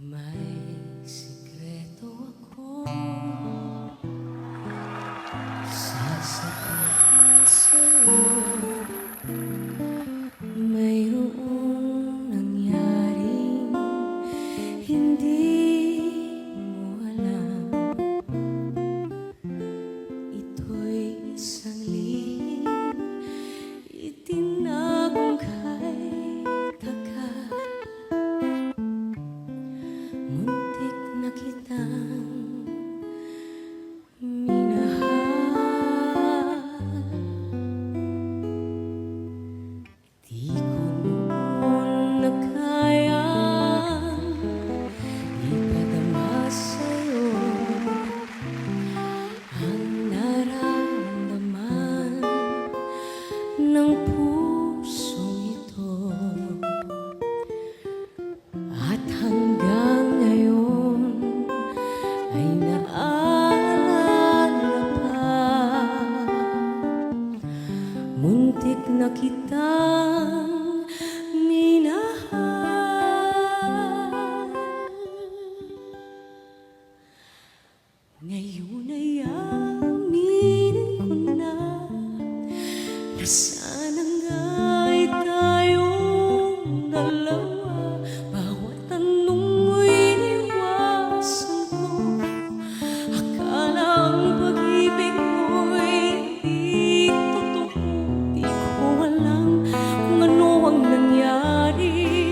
May sikreto ako sasabihin sa'yo. Mayroong nangyaring hindi mo alam. Ito'y isang lihim itinagong kay tagal. Muntik na kitang minahal. Di ko noon na kayang ipadama sa'yo ang nararamdaman ng pusong ito. At hanggang ngayon ay naalala pa. Muntik na kitang minahal. Ngayon ay aminin ko na sanang nga'y tayong dalawa. Bawat tanong mo'y iniwasan ko. Akala ang pag-ibig mo'y di totoo. Di ko alam kung ano ang nangyari.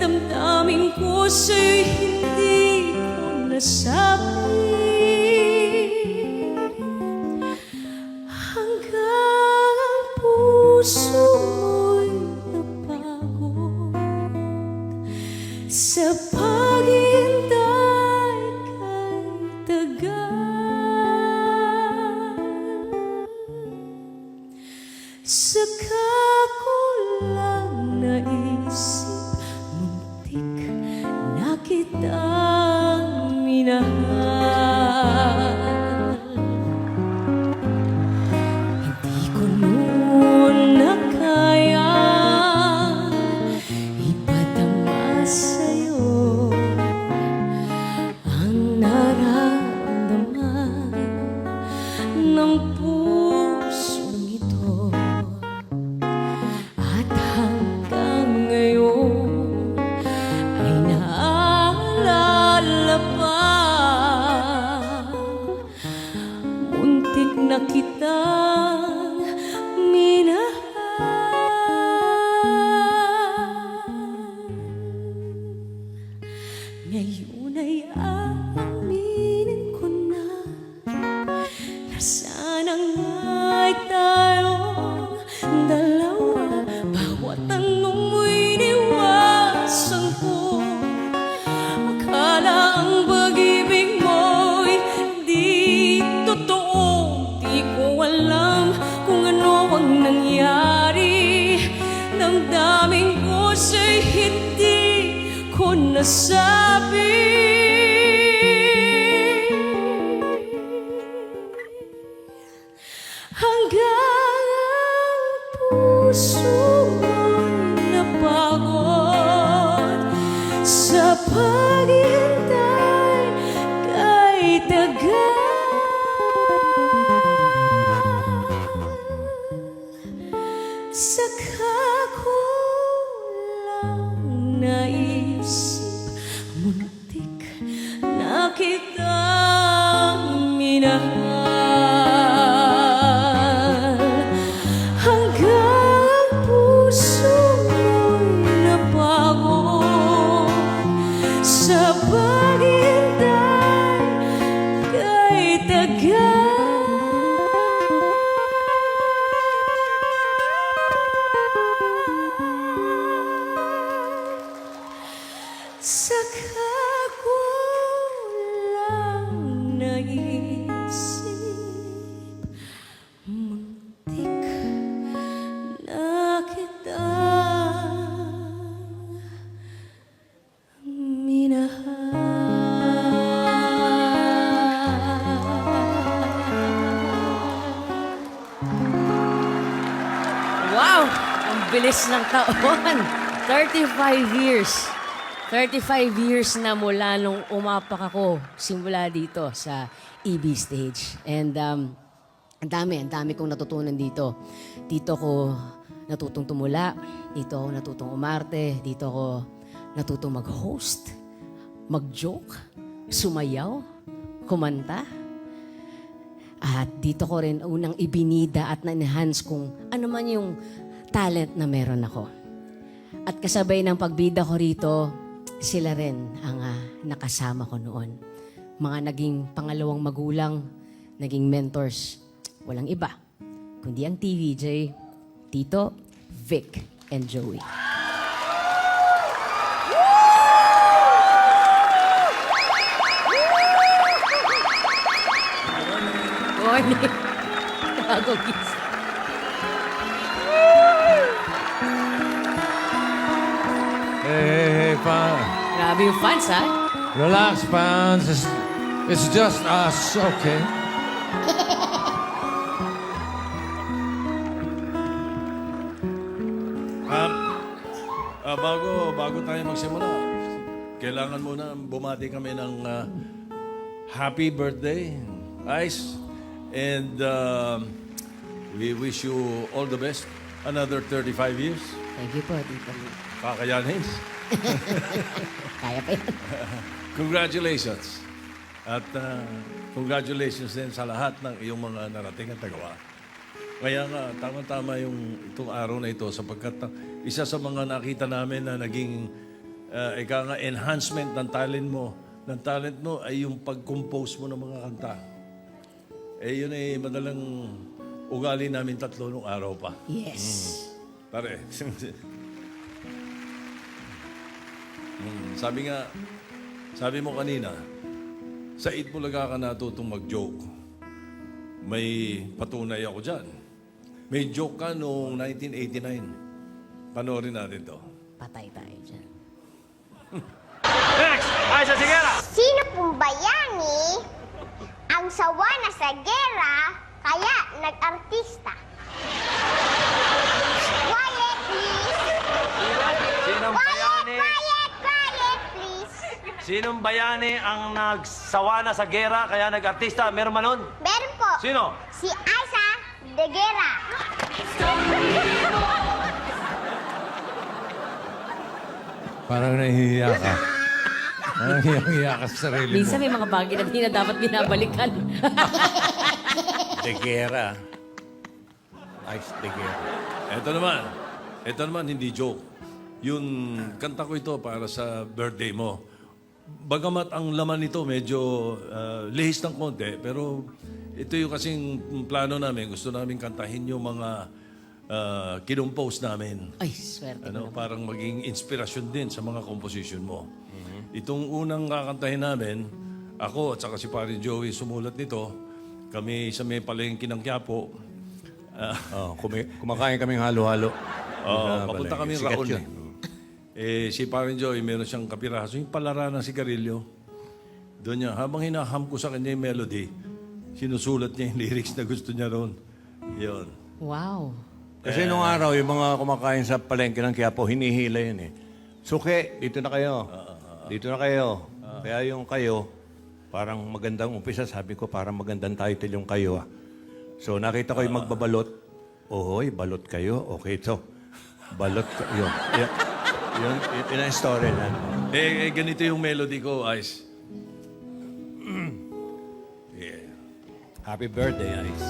Damdamin ko sa'yo'y hindi ko nasabi. Hanggang ang puso mo'y napagod sa paghihintay kay tagal. Saka ko lang naisip, muntik na kitang minahal. Hindi ko noon na kayang ipadama sa'yo ang nararamdaman ng pusong ito. At hanggang ngayon ay naalala pa. Muntik na kitang minahal. Ngayon ay aminin ko na sanang nga'y tayong dalawa. Bawat tanong mo'y iniwasan ko. Akala ang pag-ibig mo'y di totoo. Di ko alam kung ano ang nangyari. Damdamin ko sa'y hindi ko nasabi. Hanggang ang puso mo'y napagod sa paghihintay kay tagal. Saka ko lang naisip, muntik na kitang minahal. Hanggang ang puso mo'y napagod sa paghihintay kay tagal. Wow! Ang bilis ng taon. 35 years. 35 years na mula nung umapak ako simula dito sa EB Stage. And ang dami kong natutunan dito. Dito ko natutong tumula, dito ako natutong umarte, dito ako natutong mag-host, mag-joke, sumayaw, kumanta. At dito ko rin unang ibinida at na-enhance kung ano man yung talent na meron ako. At kasabay ng pagbida ko rito, sila rin ang nakasama ko noon. Mga naging pangalawang magulang, naging mentors, walang iba, kundi ang TVJ, Tito, Vic, and Joey. Morning. Bago gising. Hey, fans. Grabe yung fans, ha? Relax, fans. It's just us, okay? Bago tayo magsimula, kailangan muna bumati kami ng happy birthday, Ice. And we wish you all the best. Another 35 years. Thank you po, Tito. Kakayanin. Kaya pa yan. Congratulations. At congratulations din sa lahat ng iyong mga narating at nagawa. Kaya nga, tama-tama itong araw na ito sapagkat isa sa mga nakita namin na naging enhancement ng talent mo. Ng talent mo ay yung pag-compose mo ng mga kanta. Yun ay madalang ugali namin tatlo nung araw pa. Yes. Pare. Sabi mo kanina, sa Itbulaga ka natutong mag-joke. May patunay ako dyan. May joke ka noong 1989. Panoorin natin to. Patay tayo dyan. Sino pong bayani ang sawa na sa gera kaya nag-artista? Quiet, please. Sinong bayani? Quiet, please. Sinong bayani ang nagsawa na sa gera kaya nag-artista? Meron man nun? Meron po. Sino? Si Aiza de Guerra. Parang nahihiya ka. Parang hiyang-hiya ka sa sarili mo. Minsan may mga bagay na hindi na dapat binabalikan. De Guerra. Ice de Guerra. Ito naman, hindi joke. Yung kanta ko ito para sa birthday mo. Bagamat ang laman nito medyo lihis ng konti, pero ito yung kasing plano namin. Gusto namin kantahin yung mga kinumpose namin. Ay, swerte ko naman. Parang maging inspirasyon din sa mga composition mo. Itong unang kakantahin namin, ako at saka si Pare Joey sumulat nito. Kami sa may palengke ng Quiapo. Kumakain kaming halo-halo. Papunta kami Sikat Raon. yun. Si Pare Joey, meron siyang kapiraso. Yung palara ng sigarilyo. Doon niya, habang hinaham ko sa kanya yung melody, sinusulat niya yung lyrics na gusto niya roon. Yun. Wow. Kasi nung araw, yung mga kumakain sa palengke ng Quiapo, hinihila yun eh. Suke, dito na kayo. Dito na kayo. Kaya yung kayo, parang magandang umpisa. Sabi ko, parang magandang title yung kayo. So nakita ko yung magbabalot. Ohoy, balot kayo. Okay, so, balot kayo. Yun ang story na. Ganito yung melody ko, Ice. Yeah. Happy birthday, Ice.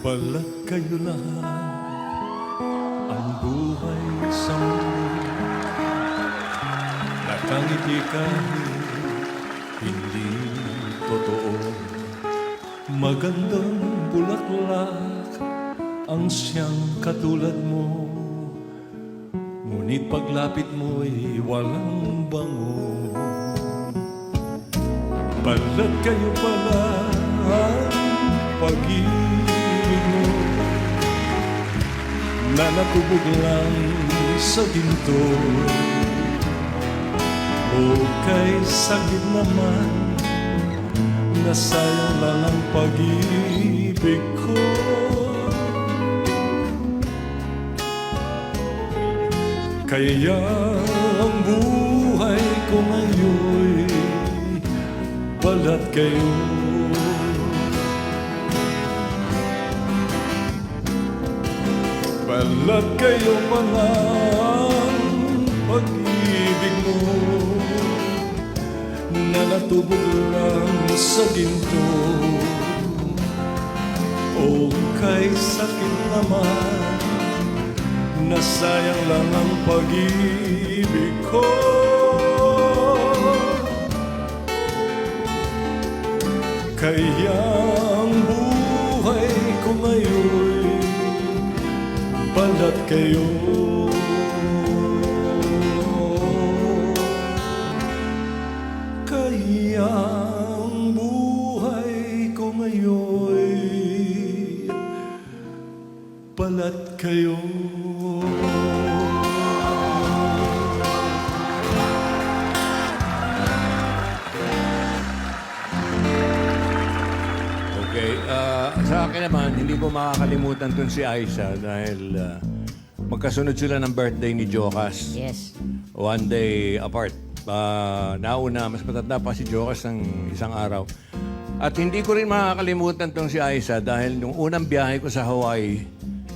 Balat kayo lahat ang buhay sa mundo. Nakangiti kahit hindi totoo. Magandang bulaklak ang siyang katulad mo. Ngunit paglapit mo'y walang bango. Balat kayo pala ang pag-ibig mo na natubog lang sa ginto. sakit naman, nasayang lang ang pag-ibig ko. Kaya ang buhay ko ngayon'y balat kayo. Balat kayo mga pag-ibig mo na natubog lang sa ginto. O kay sakit naman, nasayang lang ang pag-ibig ko. Kaya ang buhay ko ngayon'y balat kayo. Kaya ang buhay ko ngayon'y balat kayo. Okay, sa akin naman, hindi ko makakalimutan tun si Aiza dahil magkasunod sila ng birthday ni Jocas. Yes. One day apart. Nauna, mas matanda pa si Jocas ng isang araw. At hindi ko rin makakalimutan tong si Aiza dahil nung unang biyahe ko sa Hawaii,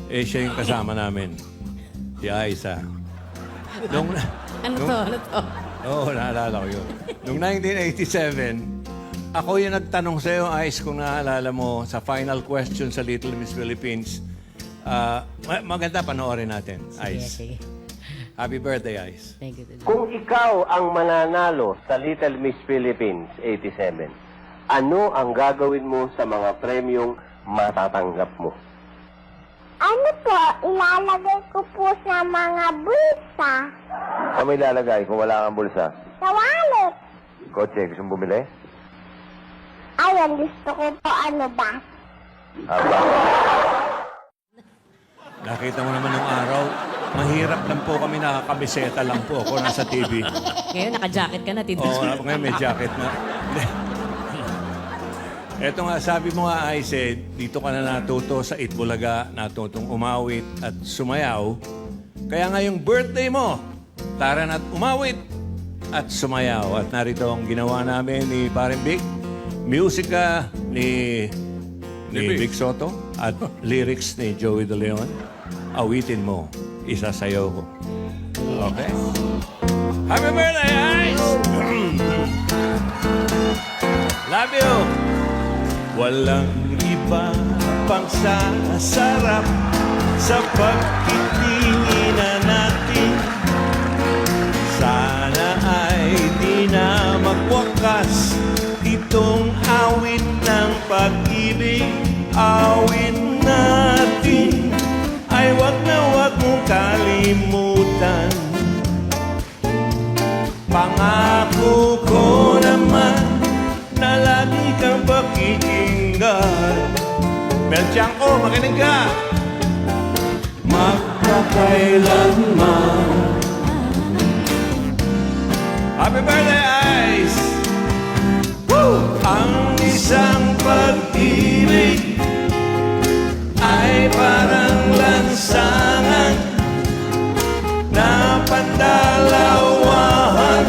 siya yung kasama namin. Si Aiza. Nung, Ano to? Ano to? Oo, naalala ko yun. Noong 1987, ako yung nagtanong sa'yo, Ice, kung naalala mo, sa final question sa Little Miss Philippines. Maganda, panoorin natin, Sige, Ice. sige. Happy birthday, Ice. Thank you. Kung ikaw ang mananalo sa Little Miss Philippines 87, ano ang gagawin mo sa mga premyong matatanggap mo? Ano po, ilalagay ko po sa mga bulsa. Ano may ilalagay kung wala kang bulsa? Sa wallet. Kotse, gusto mong bumili? Ayun, gusto ko po ano ba? Aba. Nakita mo naman nung araw, mahirap lang po kami, nakakabiseta lang po ako nasa TV. Ngayon, naka-jacket ka na, Tito. Oo, ngayon may jacket na. Eto nga, sabi mo nga, Ice, dito ka na natuto sa Itbulaga, natutong umawit at sumayaw. Kaya ngayong birthday mo, tara na't umawit at sumayaw. At narito ang ginawa namin ni Paring Vic, musika ni Vic Soto at lyrics ni Joey De Leon. Awitin mo, isasayaw ko. Okay? Happy birthday, Ice! Love you! Walang iba pang sasarap sa pagtitingin na natin. Sana ay di na magwakas itong awit ng pag-ibig. Awit natin ay wag na wag mong kalimutan. Pangako ko naman na lagi kang pakikinggan. Beltiangco, makinig ka! Magkakailanman. Happy birthday, Ice! Woo! Ang isang pag-ibig ay parang lansangan na pandalawahan.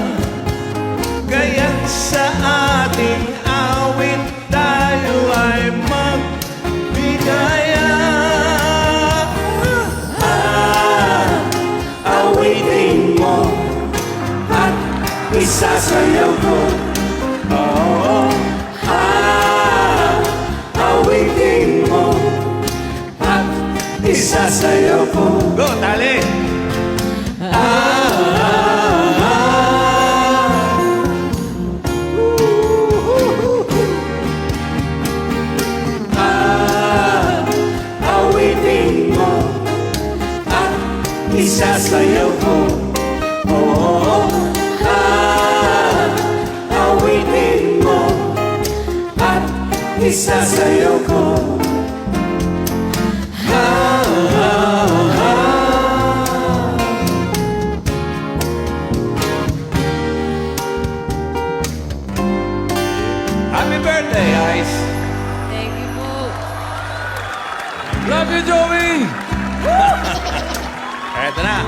Kaya't sa ating awit tayo ay magbigaya. Awitin mo at isasayaw ko. Oh, awitin mo at isasayaw ko. Go, tali! Isasayaw ko. Oh, awitin mo at isasayaw ko. birthday, Ice. Thank you po. Love you, Joey! Eto na.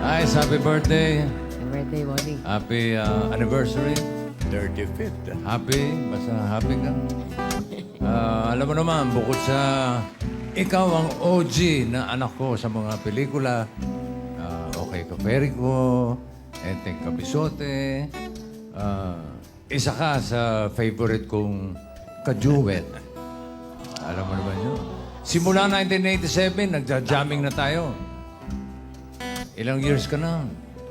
Nice, happy birthday. Happy birthday, Bossing. Happy anniversary. 35th. Happy, basta happy ka. Alam mo naman, bukod sa ikaw ang OG na anak ko sa mga pelikula, Okay Ka Perico, Enteng Kabisote, isa ka sa favorite kong kajuwet. Alam mo naman yun. Simula 1987, nagja-jamming na tayo. Ilang years ka na?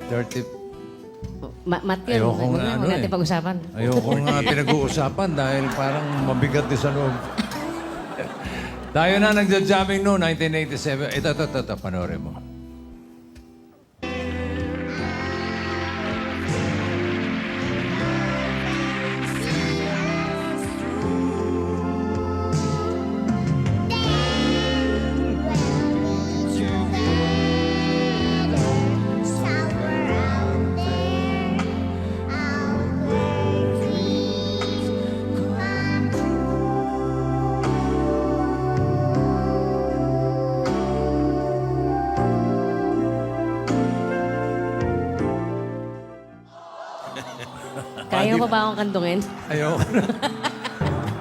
30... Mat yan. Ayoko Huwag nga, huwag natin pag-usapan. Ayoko nga pinag-uusapan dahil parang mabigat din sa loob. Tayo na nagja-jamming noon, 1987. Ito, panoorin mo. Kaya mo ba akong kantungin? Ayoko na.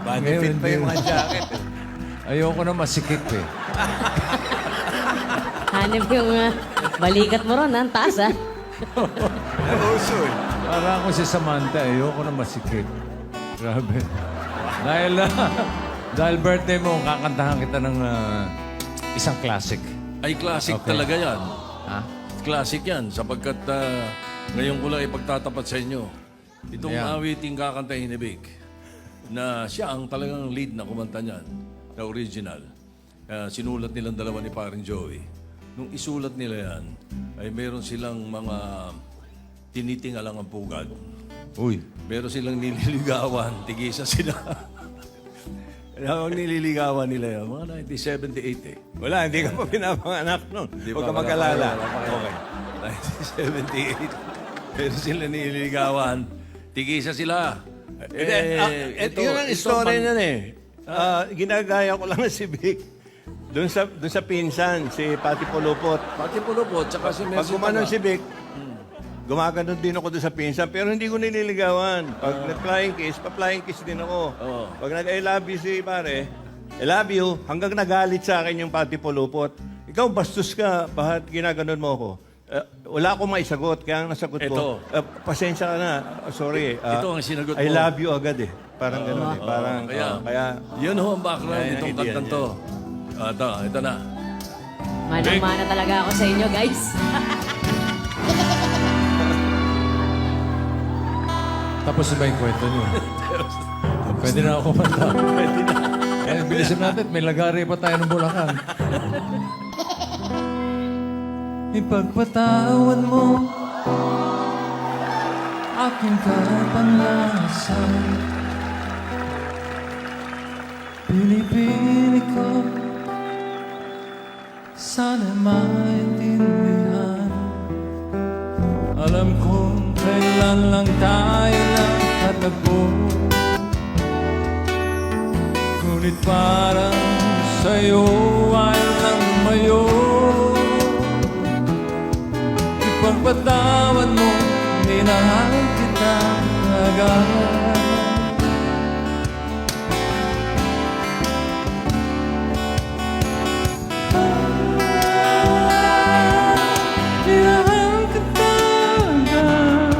Body fit pa yung mga jacket. Ayoko na masikip eh. Hanip yung balikat mo ron, ang taas ah. Uso eh. Para ako si Samantha, ayoko na masikip. Grabe. Dahil birthday mo, kakantahan kita ng isang classic. Ay, classic Okay. talaga yan. Ha? Classic yan, sapagkat ngayon ko lang ipagtatapat sa inyo. Itong Yeah. awiting kakantahin ni Vic, na siya ang talagang lead na kumanta niyan, na original. Sinulat nilang dalawa ni paring Joey. Nung isulat nila yan, ay meron silang mga tinitingalang ang pugad. Uy. Meron silang nililigawan, tigisa sila. Ang nililigawan nila yan, mga 1978 eh. Wala, hindi ka pa pinapanganak nun. Di Huwag pa, ka mag-alala. wala pa kayo. Okay. 1978. Meron sila nililigawan, tigisa sila. Yun ang story nun eh. Ginagaya ko lang si Vic. Doon sa pinsan, si Pati Pulupot. Pati Pulupot, tsaka si Pag Mercy gumanon Taba. si Vic, gumaganon din ako doon sa pinsan, pero hindi ko nililigawan. Pag nag-flying kiss, pa-flying kiss din ako. Oo. Pag nag-I love you si pare, I love you, hanggang nagalit sa akin yung Pati Pulupot. Ikaw, bastos ka, bakit ginaganon mo ako? Wala akong maisagot, kaya ang nasagot ko, pasensya ka na, sorry. Ito ang sinagot I mo. love you agad eh. Parang gano'n eh. Parang, kaya Yun ho ang background Yan, nitong yan, kantang yan. to. Ito na. Manang-mana talaga ako sa inyo, guys. Tapos ba yung kwento niyo? Pwede na ako kumanta. Pwede na. Bilisan natin, may lagari pa tayo ng Bulacan. Ipagpatawan mo aking kapanlasan. Pinipili ko sana maintindihan. Alam kong kailan lang tayo nakatagpo, ngunit parang sa'yo ay lumayo. Ipagpatawan mo, minahal kita agad. Minahal kita agad.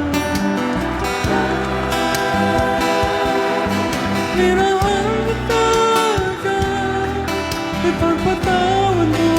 Minahal kita agad. Ipagpatawan mo.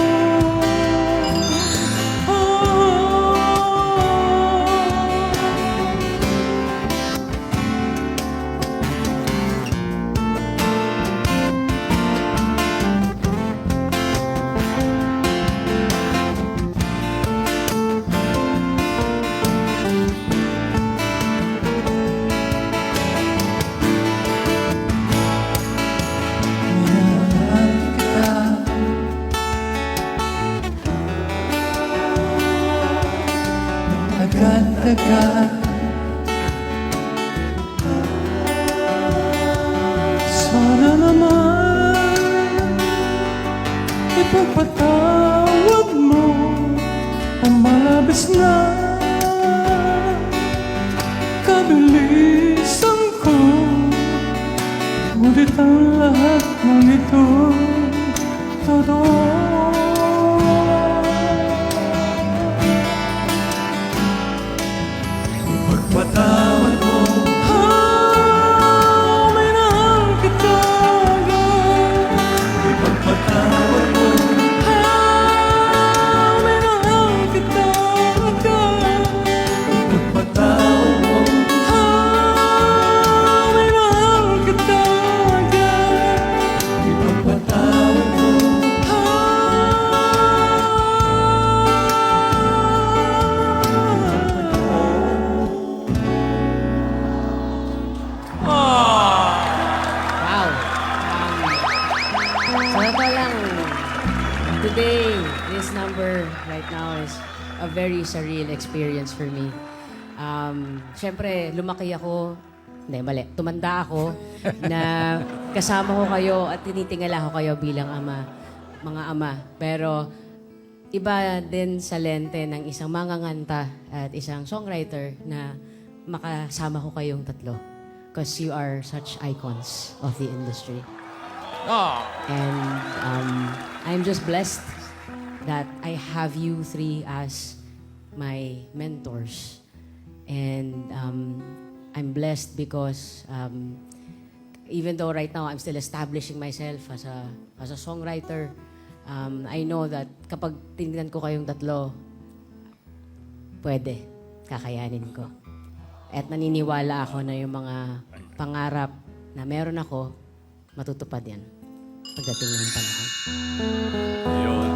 Minahal kita. Agad-agad. ang malabis na kabilisan ko. Ngunit ang lahat ng ito totoo. Ipagpatawad mo, minahal kita agad. Ipagpatawad mo, minahal kita agad. Ipagpatawad mo, minahal kita agad. Ipagpatawad mo, Wow. Sa totoo lang, today, this number right now is a very surreal experience for me. Siyempre, lumaki ako, hindi, mali, tumanda ako na kasama ko kayo at tinitingala ko kayo bilang ama, mga ama. Pero iba din sa lente ng isang manganganta at isang songwriter na makasama ko kayong tatlo. Because you are such icons of the industry. And I'm just blessed that I have you three as my mentors. And I'm blessed because even though right now I'm still establishing myself as a songwriter, I know that kapag tinignan ko kayong tatlo, pwede, kakayanin ko. At naniniwala ako na yung mga pangarap na meron ako, matutupad yan pagdating ng panahon. Ayun.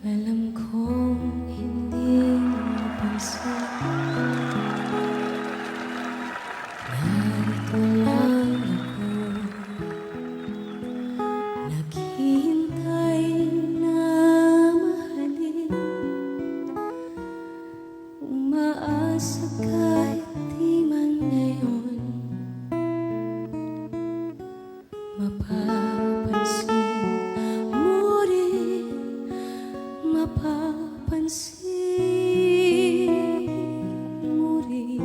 Alam kong hindi mo napansin, narito lang ako, naghihintay na mahalin, umaasa kahit di man ngayon mapapansin mo rin, mapapansin mo rin.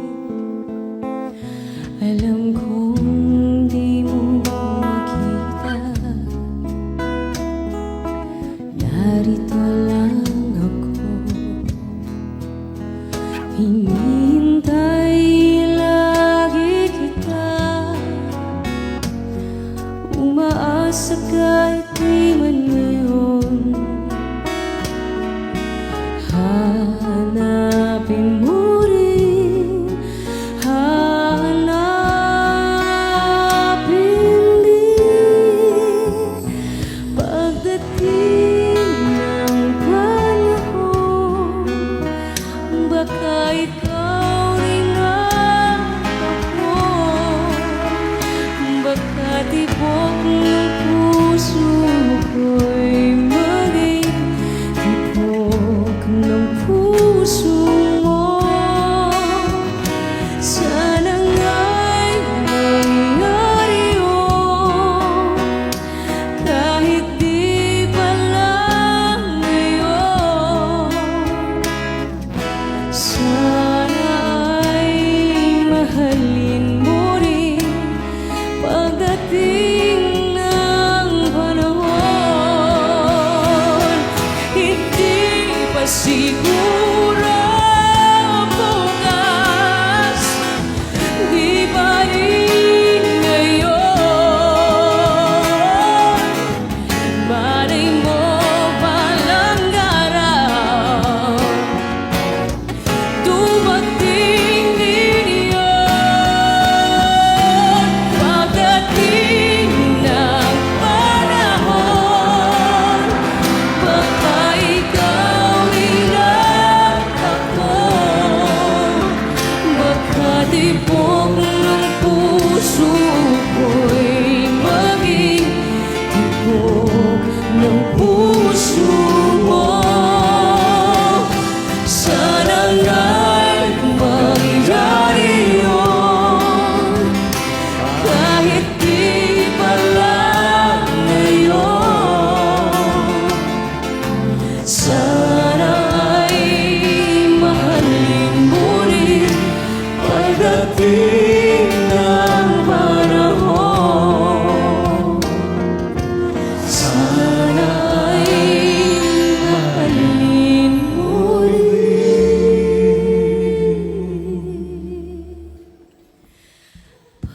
Alam kong di mo makita, narito lang ako, hinihintay lagi kita, umaasa kahit di man ngayon. Hanapin mo rin, hanapin din, pagdating ng panahon, baka ikaw rin ang ako, baka tibok ng puso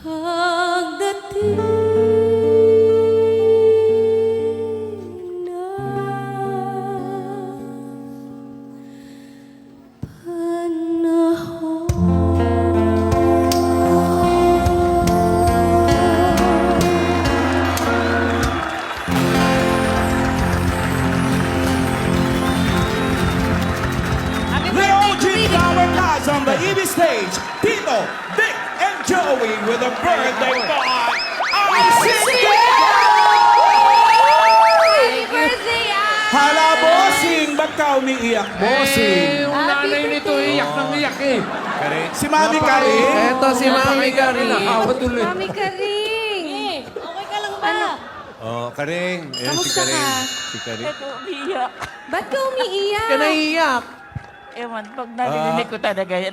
Pagdating The OG Flower Cats on the EB stage, Tito, Vic, and Joey with a birthday boy. Happy birthday, Hala, bossing! Ba't ka umiiyak, bossing? Yung nanay nito iyak ng iyak eh. Si Mami Karin. Eto si Mami Karin, nakawa tuloy. Mami Karing! Okay ka lang ba? Oh, Karing. Ayan si Kamusta Karing. ka? Si Karing. Ba't ka umiiyak? Ka naiiyak. Ewan, pag narinig ko talaga yan.